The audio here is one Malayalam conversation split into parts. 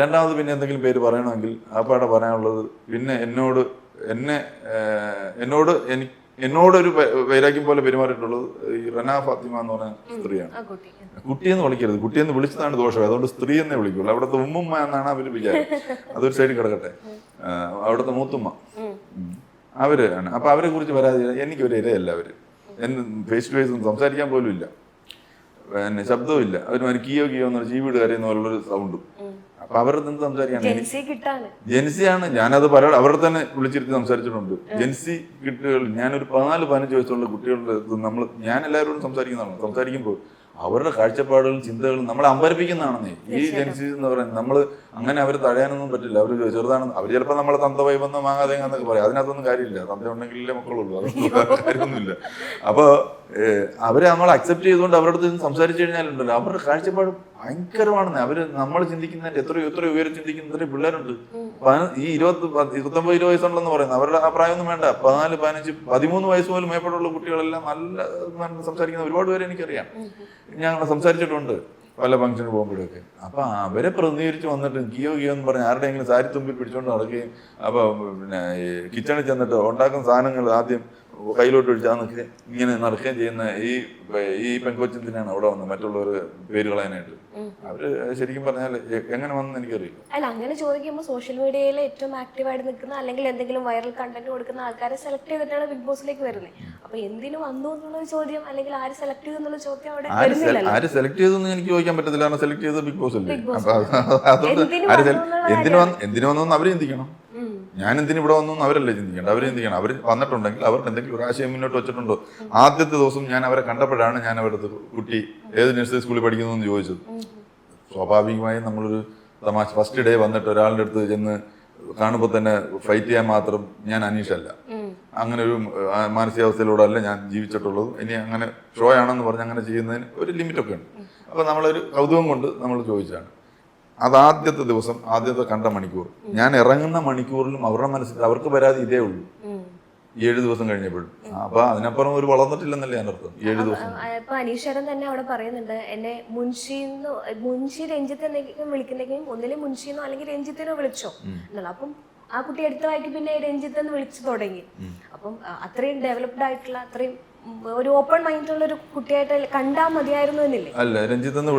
രണ്ടാമത് പിന്നെ എന്തെങ്കിലും പേര് പറയണമെങ്കിൽ ആപ്പാടെ പറയാനുള്ളത് പിന്നെ എന്നോടൊരു വൈരാഗ്യം പോലെ പെരുമാറിയിട്ടുള്ളത് ഈ റന ഫാത്തിമ എന്ന് പറഞ്ഞ സ്ത്രീയാണ്. കുട്ടിയെന്ന് വിളിക്കരുത്, കുട്ടിയെന്ന് വിളിച്ചതാണ് ദോഷം, അതുകൊണ്ട് സ്ത്രീ എന്നേ വിളിക്കുള്ളൂ. അവിടുത്തെ ഉമ്മുമ്മ എന്നാണ് അവർ വിചാരം. അതൊരു സൈഡിൽ കിടക്കട്ടെ. അവിടുത്തെ മൂത്തുമ്മ അവര് ആണ്. അപ്പൊ അവരെ കുറിച്ച് വരാതെ എനിക്കൊരു ഇരയല്ല. അവര് എന്നെ ഫേസ് ടു ഫേസ് സംസാരിക്കാൻ പോലും ഇല്ല, പിന്നെ ശബ്ദവും ഇല്ല. അവർ കിയോ കിയോ എന്ന് ജീവിട് കരയുന്ന പോലുള്ളൊരു സൗണ്ടും. അപ്പൊ അവരുടെ നിന്ന് സംസാരിക്കാൻ ജെൻസിയാണ്. ഞാനത് അവരുടെ തന്നെ വിളിച്ചിരുത്തി സംസാരിച്ചിട്ടുണ്ട്. ജെൻസി കുട്ടികൾ, ഞാനൊരു 14-15 വയസ്സുള്ള കുട്ടികളുടെ ഞാൻ എല്ലാവരോടും സംസാരിക്കുമ്പോൾ അവരുടെ കാഴ്ചപ്പാടുകളും ചിന്തകളും നമ്മളെ അമ്പരപ്പിക്കുന്നതാണെന്നേ. ഈ ജെൻസി എന്ന് പറയുന്നത് നമ്മൾ അങ്ങനെ അവരെ തടയാനൊന്നും പറ്റില്ല. അവർ ചെറുതാണ്. അവർ ചിലപ്പോൾ നമ്മളെ തന്ത വൈബെന്നോ മാങ്ങാതേങ്ങ എന്നൊക്കെ പറയും. അതിനകത്തൊന്നും കാര്യമില്ല. തന്ത ഉണ്ടെങ്കിലേ മക്കളുള്ളൂ, അതൊന്നും കാര്യമൊന്നുമില്ല. അപ്പോൾ അവരെ നമ്മൾ അക്സെപ്റ്റ് ചെയ്തുകൊണ്ട് അവരുടെ അടുത്ത് സംസാരിച്ചു കഴിഞ്ഞാലുണ്ടല്ലോ, അവരുടെ കാഴ്ചപ്പാട് ഭയങ്കരമാണെന്ന്. അവര് നമ്മൾ ചിന്തിക്കുന്നതിന്റെ എത്രയോ ഉയരം ചിന്തിക്കുന്ന ഇത്രയും പിള്ളേരുണ്ട്. ഈ 29-20 വയസ്സുണ്ടെന്ന് പറയുന്നത് അവരുടെ ആ പ്രായമൊന്നും വേണ്ട. 14, 15, 13 വയസ്സ് പോലും മേപ്പെട്ടുള്ള കുട്ടികളെല്ലാം നല്ല സംസാരിക്കുന്ന ഒരുപാട് പേരെ എനിക്കറിയാം. ഞാൻ സംസാരിച്ചിട്ടുണ്ട് പല ഫംഗ്ഷന് പോകുമ്പോഴൊക്കെ. അപ്പൊ അവരെ പ്രതിനിധീകരിച്ച് വന്നിട്ട് കിയോ എന്ന് പറഞ്ഞ് ആരുടെയെങ്കിലും സാരി തുമ്പിൽ പിടിച്ചോണ്ട് നടക്കുകയും അപ്പൊ പിന്നെ കിച്ചണിൽ ചെന്നിട്ട് ഉണ്ടാക്കുന്ന സാധനങ്ങൾ ആദ്യം കയ്യിലോട്ട് ഒഴിച്ചാന്നൊക്കെ ഇങ്ങനെ നടക്കുകയും ചെയ്യുന്ന ഈ പെൺകൊച്ചെന്തിനാണ് അവിടെ വന്നത് മറ്റുള്ളവർ പേര് കളയാനായിട്ട്? അവര് ശരിക്കും പറഞ്ഞാൽ എങ്ങനെ വന്നെന്ന് എനിക്കറിയില്ല. അല്ല, അങ്ങനെ ചോദിക്കുമ്പോൾ സോഷ്യൽ മീഡിയയിൽ ഏറ്റവും ആക്റ്റീവായിട്ട് നിൽക്കുന്ന അല്ലെങ്കിൽ എന്തെങ്കിലും വൈറൽ കണ്ടന്റ് കൊടുക്കുന്ന ആൾക്കാരെ സെലക്ട് ചെയ്തിട്ടാണ് ബിഗ് ബോസിലേക്ക് വരുന്നത്. അപ്പൊ എന്തിനു വന്നു എന്നുള്ള ചോദ്യം അല്ലെങ്കിൽ ആര് സെലക്ട് ചെയ്തു എന്നുള്ള ചോദ്യം അവിടെ വരുന്നില്ലല്ലോ. ആര് സെലക്ട് ചെയ്തെന്ന് എനിക്ക് ചോദിക്കാൻ പറ്റത്തില്ല. കാരണം സെലക്ട് ചെയ്തത് ബിഗ് ബോസ് അല്ലേ. അതുകൊണ്ട് എന്തിനു വന്നെന്ന് അവര് ചിന്തിക്കണം. ഞാൻ എന്തിനു ഇവിടെ വന്നു അവരല്ലേ ചിന്തിക്കേണ്ട. അവർ ചിന്തിക്കണം. അവർ വന്നിട്ടുണ്ടെങ്കിൽ അവർക്ക് എന്തെങ്കിലും ഒരു ആശയം മുന്നോട്ട് വെച്ചിട്ടുണ്ടോ. ആദ്യത്തെ ദിവസം ഞാൻ അവരെ കണ്ടപ്പോഴാണ് ഞാൻ അവരുടെ കുട്ടി ഏത് നഴ്സറി സ്കൂളിൽ പഠിക്കുന്നു എന്ന് ചോദിച്ചത്. സ്വാഭാവികമായും നമ്മളൊരു തമാശ ഫസ്റ്റ് ഡേ വന്നിട്ട് ഒരാളുടെ അടുത്ത് ചെന്ന് കാണുമ്പോൾ തന്നെ ഫൈറ്റ് ചെയ്യാൻ മാത്രം ഞാൻ അനീഷല്ല. അങ്ങനെ ഒരു മാനസികാവസ്ഥയിലൂടെ അല്ല ഞാൻ ജീവിച്ചിട്ടുള്ളത്. ഇനി അങ്ങനെ ഷോ ആണെന്ന് പറഞ്ഞ് അങ്ങനെ ചെയ്യുന്നതിന് ഒരു ലിമിറ്റൊക്കെ ഉണ്ട്. അപ്പോൾ നമ്മളൊരു കൗതുകം കൊണ്ട് നമ്മൾ ചോദിച്ചാണ്. അത് ആദ്യത്തെ ദിവസം, ആദ്യത്തെ കണ്ട മണിക്കൂർ, ഞാൻ ഇറങ്ങുന്ന മണിക്കൂറിലും അവരുടെ മനസ്സിൽ അവർക്ക് പരാതി ഇതേ ഉള്ളൂ. 7 ദിവസം കഴിഞ്ഞപ്പോഴും. അപ്പൊ അതിനപ്പുറം ഒരു വളർന്നിട്ടില്ലെന്നല്ലേ ഞാൻ അർത്ഥം. 7 ദിവസം. ഇപ്പൊ അനീശ്വരൻ തന്നെ അവിടെ പറയുന്നുണ്ട്, എന്നെ മുൻഷി രഞ്ജിത്ത് എന്തെങ്കിലും വിളിക്കുന്നെങ്കിലും ഒന്നിലെ മുൻഷിന്നോ അല്ലെങ്കിൽ രഞ്ജിത്തിനോ വിളിച്ചോ എന്നുള്ള. അപ്പം ആ കുട്ടി അടുത്ത വായിക്ക് പിന്നെ രഞ്ജിത്ത് എന്ന് വിളിച്ചു തുടങ്ങി. അപ്പം അത്രയും ഡെവലപ്ഡ് ആയിട്ടുള്ള, അത്രയും ഒരു ഓപ്പൺ മൈൻഡുള്ള ഒരു കുട്ടിയായിട്ട് കണ്ടാൽ മതിയായിരുന്നു എന്നില്ലേ? അല്ല, രഞ്ജിത്ത് എന്ന്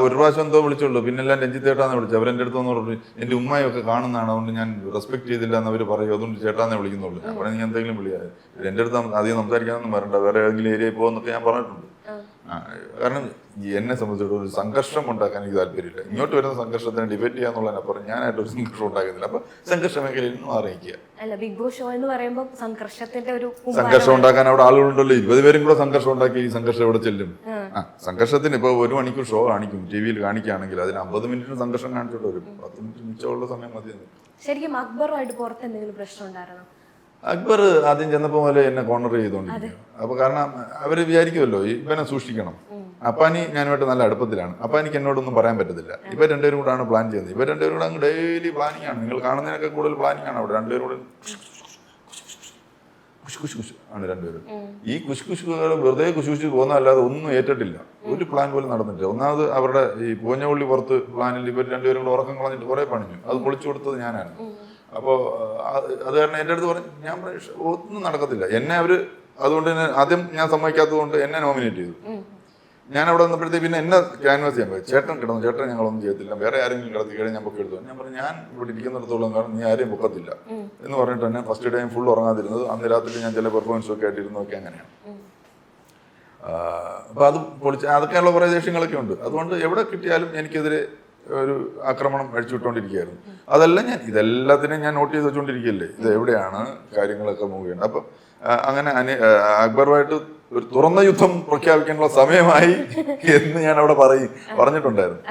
ഒരു പ്രാവശ്യം എന്തോ വിളിച്ചുള്ളൂ. പിന്നെല്ലാം രഞ്ജിത്തേട്ടാന്ന് വിളിച്ചു. അവരെന്റെ അടുത്ത് പറഞ്ഞു എന്റെ ഉമ്മയൊക്കെ കാണുന്നതാണ്, അതുകൊണ്ട് ഞാൻ റെസ്പെക്ട് ചെയ്തില്ല എന്ന് അവർ പറയും, അതുകൊണ്ട് ചേട്ടാന്നേ വിളിക്കുന്നുള്ളൂ. അപ്പോൾ നീ എന്തെങ്കിലും വിളിയാതെ എന്റെ അടുത്ത് അധികം സംസാരിക്കാനൊന്നും വരണ്ട, വേറെ ഏതെങ്കിലും ഏരിയയിൽ പോകുന്നൊക്കെ ഞാൻ പറഞ്ഞിട്ടുണ്ട്. കാരണം എന്നെ സംബന്ധിച്ചിടത്തോളം ഒരു സംഘർഷം ഉണ്ടാക്കാൻ എനിക്ക് താല്പര്യമില്ല. ഇങ്ങോട്ട് വരുന്ന സംഘർഷത്തിനെ ഡിബേറ്റ് ചെയ്യാന്നുള്ളതിനപ്പുറം ഞാനായിട്ടൊരു സംഘർഷം ഉണ്ടാക്കുന്നില്ല. അപ്പൊ സംഘർഷ മേഖലയിൽ നിന്ന് അറിയിക്കുക. അല്ല, ബിഗ് ബോസ് ഷോ എന്ന് പറയുമ്പോൾ സംഘർഷത്തിന്റെ ഒരു സംഘർഷം ഉണ്ടാക്കാൻ അവിടെ ആളുകളുണ്ടല്ലോ. 20 പേരും കൂടെ സംഘർഷം ഉണ്ടാക്കി ഈ സംഘർഷം എവിടെ ചെല്ലും? സംഘർഷത്തിന് ഇപ്പൊ 1 മണിക്കൂർ ഷോ കാണിക്കും, ടിവിയിൽ കാണിക്കുകയാണെങ്കിൽ അതിന് 50 മിനിറ്റ് സംഘർഷം കാണിച്ചിട്ട് വരും. 10 മിനിറ്റ് മിച്ചമുള്ള സമയം മതി. ശരിക്കും അക്ബറുമായിട്ട് പുറത്ത് എന്തെങ്കിലും പ്രശ്നം ഉണ്ടായിരുന്നു? അക്ബർ ആദ്യം ചെന്നപ്പോ പോലെ എന്നെ കോർണർ ചെയ്തോണ്ടിരിക്കും. അപ്പൊ കാരണം അവര് വിചാരിക്കുമല്ലോ ഇവനെ സൂക്ഷിക്കണം. അപ്പാനി ഞാനുമായിട്ട് നല്ല അടുപ്പത്തിലാണ്. അപ്പാനിക്ക് എന്നോടൊന്നും പറയാൻ പറ്റത്തില്ല. ഇവർ രണ്ടുപേരും കൂടാണ് പ്ലാൻ ചെയ്യുന്നത്. ഇവർ രണ്ടുപേരും കൂടെ അങ്ങ് ഡെയിലി പ്ലാനിങ് ആണ്. നിങ്ങൾ കാണുന്നതിനൊക്കെ കൂടുതൽ പ്ലാനിങ് ആണ് അവിടെ. രണ്ടുപേരും കൂടെ കുശ് ആണ് രണ്ടുപേരും. ഈ കുശുകൾ വെറുതെ കുശുശു പോകുന്നതല്ലാതെ ഒന്നും ഏറ്റിട്ടില്ല. ഒരു പ്ലാൻ പോലും നടന്നിട്ടില്ല. ഒന്നാമത് അവരുടെ ഈ പൂഞ്ഞപള്ളി പുറത്ത് പ്ലാനിൽ ഇവർ രണ്ടുപേരും കൂടെ ഉറക്കം കളഞ്ഞിട്ട് കുറെ പണിഞ്ഞു. അത് പൊളിച്ചു കൊടുത്തത് ഞാനാണ്. അപ്പോൾ അത് കാരണം എൻ്റെ അടുത്ത് പറഞ്ഞു, ഞാൻ ഒന്നും നടക്കത്തില്ല. എന്നെ അവര് അതുകൊണ്ട് തന്നെ ആദ്യം ഞാൻ സമ്മതിക്കാത്തത് കൊണ്ട് എന്നെ നോമിനേറ്റ് ചെയ്തു. ഞാൻ അവിടെ വന്നപ്പോഴത്തേക്ക് പിന്നെ എന്നെ ക്യാൻവാസ് ചെയ്യാൻ പോയി. ചേട്ടൻ കിടന്നു, ചേട്ടൻ ഞങ്ങളൊന്നും ചെയ്യത്തില്ല, വേറെ ആരെങ്കിലും കിടത്തി കഴിഞ്ഞാൽ ഞാൻ പൊക്കി എടുത്തു. ഞാൻ പറഞ്ഞു, ഞാൻ ഇവിടെ ഇരിക്കുന്നിടത്തോളം കാരണം നീ ആരെയും പൊക്കത്തില്ല എന്ന് പറഞ്ഞിട്ട് തന്നെ ഫസ്റ്റ് ടൈം ഫുൾ ഉറങ്ങാതിരുന്നത്. അന്ന് രാത്രി ഞാൻ ചില പെർഫോമൻസൊക്കെ ആയിട്ടിരുന്നൊക്കെ അങ്ങനെയാണ്. അപ്പൊ അത് പൊളിച്ച് അതൊക്കെയുള്ള കുറേ ദേഷ്യങ്ങളൊക്കെ ഉണ്ട്. അതുകൊണ്ട് എവിടെ കിട്ടിയാലും എനിക്കെതിരെ ഒരു ആക്രമണം അഴിച്ചുവിട്ടുകൊണ്ടിരിക്കുകയായിരുന്നു. അതെല്ലാം ഇതെല്ലാത്തിനെയും ഞാൻ നോട്ട് ചെയ്ത് വെച്ചുകൊണ്ടിരിക്കുകയല്ലേ, ഇത് എവിടെയാണ് കാര്യങ്ങളൊക്കെ മൂവ് ചെയ്യേണ്ടത്. അപ്പൊ അങ്ങനെ അക്ബറുമായിട്ട് ഒരു തുറന്ന യുദ്ധം പ്രഖ്യാപിക്കാനുള്ള സമയമായി എന്ന് ഞാൻ അവിടെ പറഞ്ഞിട്ടുണ്ടായിരുന്നു.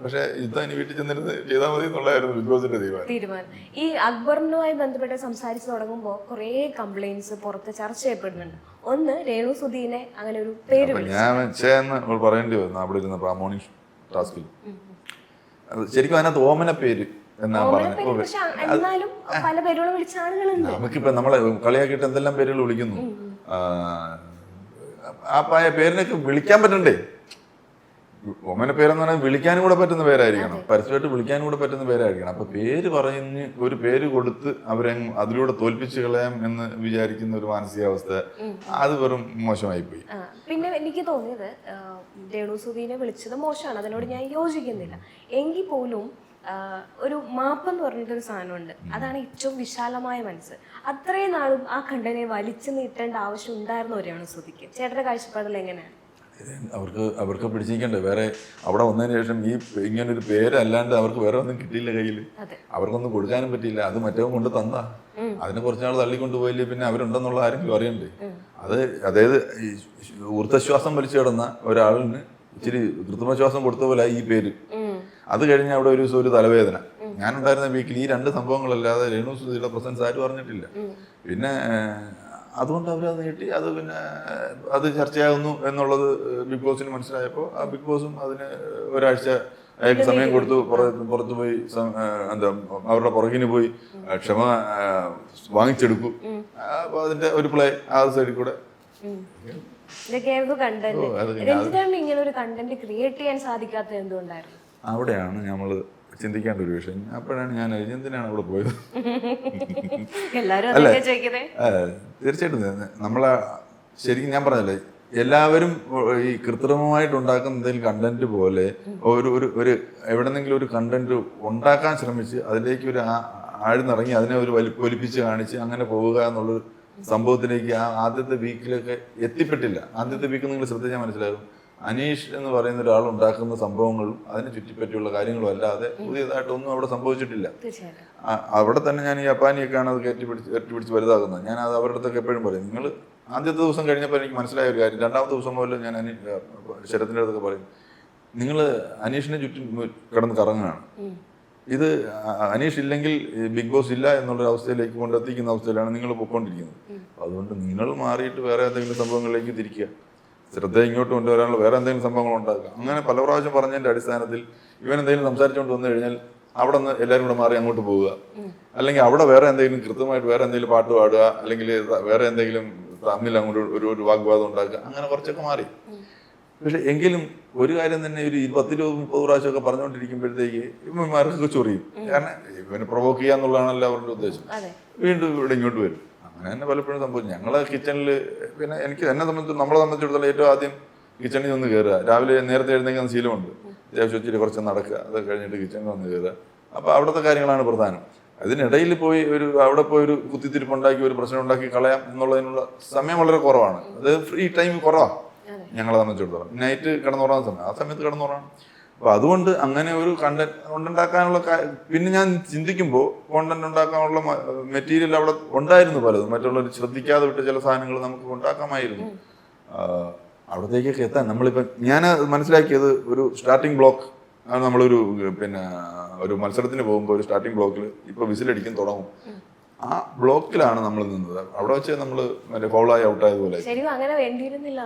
പക്ഷെ യുദ്ധം ഇനി വീട്ടിൽ ചെന്നിരുന്ന് ചെയ്താൽ മതി എന്നുള്ളതായിരുന്നു ബിഗ് ബോസിന്റെ തീരുമാനം. ഈ അക്ബറിനുമായി ബന്ധപ്പെട്ട് സംസാരിച്ച് തുടങ്ങുമ്പോൾ കുറെ കംപ്ലൈന്റ്സ് പുറത്ത് ചർച്ച ചെയ്യപ്പെടുന്നുണ്ട്. ഒന്ന്, രേണു സുധീനെ അങ്ങനെ ഒരു പേര് ഞാൻ പറയേണ്ടി വന്നു അവിടെ ഇരുന്ന മോർണിംഗ് ടാസ്കിൽ. ശരിക്കും അതിനകത്ത് ഓമന പേര് എന്നാ പറഞ്ഞത്. നമുക്കിപ്പോ നമ്മളെ കളിയാക്കിയിട്ട് എന്തെല്ലാം പേരുകൾ വിളിക്കുന്നു. ആ പേരിനൊക്കെ വിളിക്കാൻ പറ്റണ്ടേ? ഓമന പേരെന്ന് പറഞ്ഞാൽ വിളിക്കാനും കൂടെ പറ്റുന്ന പേരായിരിക്കണം, പരസ്യമായിട്ട് വിളിക്കാനും കൂടെ പറ്റുന്ന പേരായിരിക്കണം. അപ്പൊ പേര് പറഞ്ഞ് ഒരു പേര് കൊടുത്ത് അവരെ അതിലൂടെ തോൽപ്പിച്ച് കളയാം എന്ന് വിചാരിക്കുന്ന ഒരു മാനസികാവസ്ഥ അത് വെറും മോശമായി പോയി. പിന്നെ എനിക്ക് തോന്നിയത് രേണുസുധീനെ വിളിച്ചത് മോശമാണ്, അതിനോട് ഞാൻ യോജിക്കുന്നില്ല. എങ്കിൽ പോലും ഒരു മാപ്പെന്ന് പറഞ്ഞിട്ടൊരു സാധനമുണ്ട്, അതാണ് ഏറ്റവും വിശാലമായ മനസ്സ്. അത്രയും നാളും ആ കണ്ടനെ വലിച്ചു നീട്ടേണ്ട ആവശ്യം ഉണ്ടായിരുന്നോ രേണുസുധിക്ക്? ചേട്ടന്റെ കാഴ്ചപ്പാടിൽ എങ്ങനെയാണ്? അവർക്ക് പിടിച്ചിരിക്കണ്ടേ? വേറെ അവിടെ വന്നതിന് ശേഷം ഈ ഇങ്ങനൊരു പേരല്ലാണ്ട് അവർക്ക് വേറെ ഒന്നും കിട്ടിയില്ല കയ്യിൽ, അവർക്കൊന്നും കൊടുക്കാനും പറ്റിയില്ല. അത് മറ്റവൻ കൊണ്ട് തന്നാ, അതിനെ കുറച്ചുനാൾ തള്ളിക്കൊണ്ട് പോയില്ലേ പിന്നെ അവരുണ്ടെന്നുള്ള ആരെങ്കിലും അറിയണ്ടേ? അതായത് ഈ ഊർദ്ധശ്വാസം വലിച്ചു കിടന്ന ഒരാളിന് ഇച്ചിരി കൃത്രിമശ്വാസം കൊടുത്ത പോലെ ഈ പേര്. അത് കഴിഞ്ഞ് അവിടെ ഒരു ദിവസം ഒരു തലവേദന. ഞാനുണ്ടായിരുന്ന വീക്കിൽ ഈ 2 സംഭവങ്ങളല്ലാതെ രേണുസുധിയുടെ പ്രസൻസ് ആരും അറിഞ്ഞിട്ടില്ല. പിന്നെ അതുകൊണ്ട് അവരത് നീട്ടി, അത് പിന്നെ അത് ചർച്ചയാകുന്നു എന്നുള്ളത് ബിഗ് ബോസിന് മനസ്സിലായപ്പോൾ ആ ബിഗ് ബോസും അതിന് ഒരാഴ്ച അയാൾക്ക് സമയം കൊടുത്തു. പുറത്തു പോയി എന്താ അവരുടെ പുറകിന് പോയി ക്ഷമ വാങ്ങിച്ചെടുക്കും. അപ്പൊ അതിന്റെ ഒരു പ്ലേ ആ സൈഡിൽ കൂടെ ഇങ്ങനെ ഒരു കണ്ടന്റ് ക്രിയേറ്റ് ചെയ്യാൻ സാധിക്കാത്ത എന്തുകൊണ്ടായിരുന്നു? അവിടെയാണ് നമ്മള് ചിന്തിക്കേണ്ട ഒരു വിഷയം. അപ്പോഴാണ് ഞാൻ എന്തിനാണ് അവിടെ പോയത്. അല്ല, തീർച്ചയായിട്ടും നമ്മളെ ശരിക്കും ഞാൻ പറഞ്ഞല്ലേ, എല്ലാവരും ഈ കൃത്രിമമായിട്ട് ഉണ്ടാക്കുന്ന എന്തെങ്കിലും കണ്ടന്റ് പോലെ ഒരു എവിടെന്നെങ്കിലും ഒരു കണ്ടന്റ് ഉണ്ടാക്കാൻ ശ്രമിച്ച് അതിലേക്ക് ഒരു ആഴ്ന്നിറങ്ങി അതിനെ ഒരു വലിപ്പിച്ച് കാണിച്ച് അങ്ങനെ പോവുക എന്നുള്ളൊരു സംഭവത്തിലേക്ക് ആ ആദ്യത്തെ വീക്കിലൊക്കെ എത്തിപ്പെട്ടില്ല. ആദ്യത്തെ വീക്ക് നിങ്ങൾ ശ്രദ്ധിച്ചാൽ മനസ്സിലാകും, അനീഷ് എന്ന് പറയുന്ന ഒരാൾ ഉണ്ടാക്കുന്ന സംഭവങ്ങളും അതിനെ ചുറ്റിപ്പറ്റിയുള്ള കാര്യങ്ങളും അല്ലാതെ പുതിയതായിട്ടൊന്നും അവിടെ സംഭവിച്ചിട്ടില്ല. അവിടെ തന്നെ ഞാൻ ഈ അപ്പാനിയൊക്കെയാണ് അത് കയറ്റിപ്പിടിച്ച് വലുതാകുന്നത്. ഞാൻ അത് അവരുടെ അടുത്തൊക്കെ എപ്പോഴും പറയും, നിങ്ങൾ ആദ്യത്തെ ദിവസം കഴിഞ്ഞപ്പോൾ എനിക്ക് മനസ്സിലായ ഒരു കാര്യം, 2ാമത്തെ ദിവസം മുതൽ ഞാൻ ശരത്തിൻ്റെ അടുത്തൊക്കെ പറയും, നിങ്ങൾ അനീഷിനെ ചുറ്റും കിടന്ന് കറങ്ങുകയാണ്. ഇത് അനീഷ് ഇല്ലെങ്കിൽ ബിഗ് ബോസ് ഇല്ല എന്നുള്ളൊരു അവസ്ഥയിലേക്ക് കൊണ്ടെത്തിക്കുന്ന അവസ്ഥയിലാണ് നിങ്ങൾ പൊയ്ക്കൊണ്ടിരിക്കുന്നത്. അതുകൊണ്ട് നിങ്ങൾ മാറിയിട്ട് വേറെ എന്തെങ്കിലും സംഭവങ്ങളിലേക്ക് തിരിക്കുക, ശ്രദ്ധ ഇങ്ങോട്ട് കൊണ്ടുവരാനുള്ള വേറെ എന്തെങ്കിലും സംഭവങ്ങൾ ഉണ്ടാക്കുക. അങ്ങനെ പല പ്രാവശ്യം പറഞ്ഞതിന്റെ അടിസ്ഥാനത്തിൽ ഇവൻ എന്തെങ്കിലും സംസാരിച്ചുകൊണ്ട് വന്നു കഴിഞ്ഞാൽ അവിടെ നിന്ന് എല്ലാവരും കൂടെ മാറി അങ്ങോട്ട് പോവുക, അല്ലെങ്കിൽ അവിടെ വേറെ എന്തെങ്കിലും കൃത്യമായിട്ട് വേറെ എന്തെങ്കിലും പാട്ട് പാടുക, അല്ലെങ്കിൽ വേറെ എന്തെങ്കിലും തമ്മിൽ അങ്ങോട്ട് ഒരു വാഗ്വാദം ഉണ്ടാക്കുക, അങ്ങനെ കുറച്ചൊക്കെ മാറി. പക്ഷെ എങ്കിലും ഒരു കാര്യം തന്നെ ഒരു 10-20-30 പ്രാവശ്യമൊക്കെ പറഞ്ഞുകൊണ്ടിരിക്കുമ്പോഴത്തേക്ക് ഇവന്മാർക്കൊക്കെ ചൊറിയും. കാരണം ഇവനെ പ്രൊവോക്ക് ചെയ്യാന്നുള്ളതാണല്ലോ അവരുടെ ഉദ്ദേശം. വീണ്ടും ഇവിടെ ഇങ്ങോട്ട് വരും. അങ്ങനെ തന്നെ പലപ്പോഴും സംഭവിച്ചു. ഞങ്ങളെ കിച്ചണിൽ പിന്നെ നമ്മളെ സംബന്ധിച്ചിടത്തോളം ഏറ്റവും ആദ്യം കിച്ചണിൽ ഒന്ന് കയറുക. രാവിലെ നേരത്തെ എഴുന്നേക്കുന്ന ശീലമുണ്ട്, അത്യാവശ്യം ഇച്ചിരി കുറച്ച് നടക്കുക, അത് കഴിഞ്ഞിട്ട് കിച്ചണിൽ വന്ന് കയറുക. അപ്പോൾ അവിടുത്തെ കാര്യങ്ങളാണ് പ്രധാനം. അതിനിടയിൽ പോയി അവിടെ പോയി ഒരു കുത്തിത്തിരിപ്പുണ്ടാക്കി ഒരു പ്രശ്നം ഉണ്ടാക്കി കളയാം എന്നുള്ളതിനുള്ള സമയം വളരെ കുറവാണ്. അത് ഫ്രീ ടൈം കുറവാണ് ഞങ്ങളെ സംബന്ധിച്ചിടത്തോളം. നൈറ്റ് കിടന്നുറങ്ങുന്ന സമയം, ആ സമയത്ത് കിടന്നുറങ്ങണം. അപ്പൊ അതുകൊണ്ട് അങ്ങനെ ഒരു കണ്ടന്റ് ഉണ്ടാക്കാനുള്ള പിന്നെ ഞാൻ ചിന്തിക്കുമ്പോൾ കോണ്ടന്റ് ഉണ്ടാക്കാനുള്ള മെറ്റീരിയൽ അവിടെ ഉണ്ടായിരുന്നു പലതും. മറ്റുള്ളവർ ശ്രദ്ധിക്കാതെ വിട്ട് ചില സാധനങ്ങൾ നമുക്ക് ഉണ്ടാക്കാമായിരുന്നു. അവിടത്തേക്കൊക്കെ എത്താൻ നമ്മളിപ്പോൾ ഞാൻ മനസ്സിലാക്കിയത് ഒരു സ്റ്റാർട്ടിംഗ് ബ്ലോക്ക് ആണ്. നമ്മളൊരു പിന്നെ ഒരു മത്സരത്തിന് പോകുമ്പോൾ ഒരു സ്റ്റാർട്ടിംഗ് ബ്ലോക്കിൽ ഇപ്പോൾ വിസിലടിക്കാൻ തുടങ്ങും. ആ ബ്ലോക്കിലാണ് നമ്മൾ നിന്നത്. അവിടെ വെച്ച് നമ്മൾ മറ്റേ ഫൗളായി ഔട്ടായതുപോലെ. വേണ്ടിയിരുന്നില്ല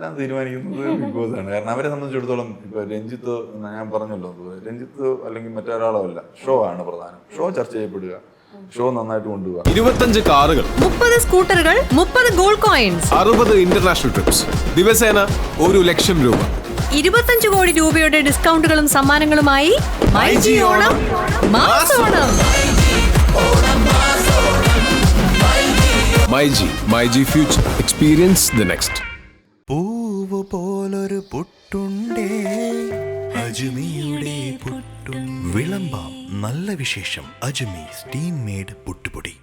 എന്ന് തീരുമാനിക്കുന്നത് ബിഗ് ബോസ് ആണ്. കാരണം അവരെ സംബന്ധിച്ചിടത്തോളം ഇപ്പൊ രഞ്ജിത്ത്, ഞാൻ പറഞ്ഞല്ലോ, രഞ്ജിത്ത് അല്ലെങ്കിൽ മറ്റൊരാളോ അല്ല, ഷോ ആണ് പ്രധാനം. ഷോ ചർച്ച ചെയ്യപ്പെടുക, ഷോ നന്നായിട്ട് കൊണ്ടുപോകുക. 25 കാറുകൾ, 30 സ്കൂട്ടറുകൾ, 30 ഗോൾഡ് കോയിൻസ്, 60 ഇന്റർനാഷണൽ ട്രിപ്സ്, ദിവസേന 1 ലക്ഷം രൂപ, 25 കോടി രൂപയുടെ ഡിസ്കൗണ്ടുകളും സമ്മാനങ്ങളുമായി മൈജി ഓണം മാസോണം. MyG future, experience the next. പൂവ് പോലൊരു പുട്ടുണ്ടേ അജ്മിയുടെ പുട്ടും. വിളമ്പാം നല്ല വിശേഷം അജ്മി സ്റ്റീം മെയ്ഡ് പുട്ടുപൊടി.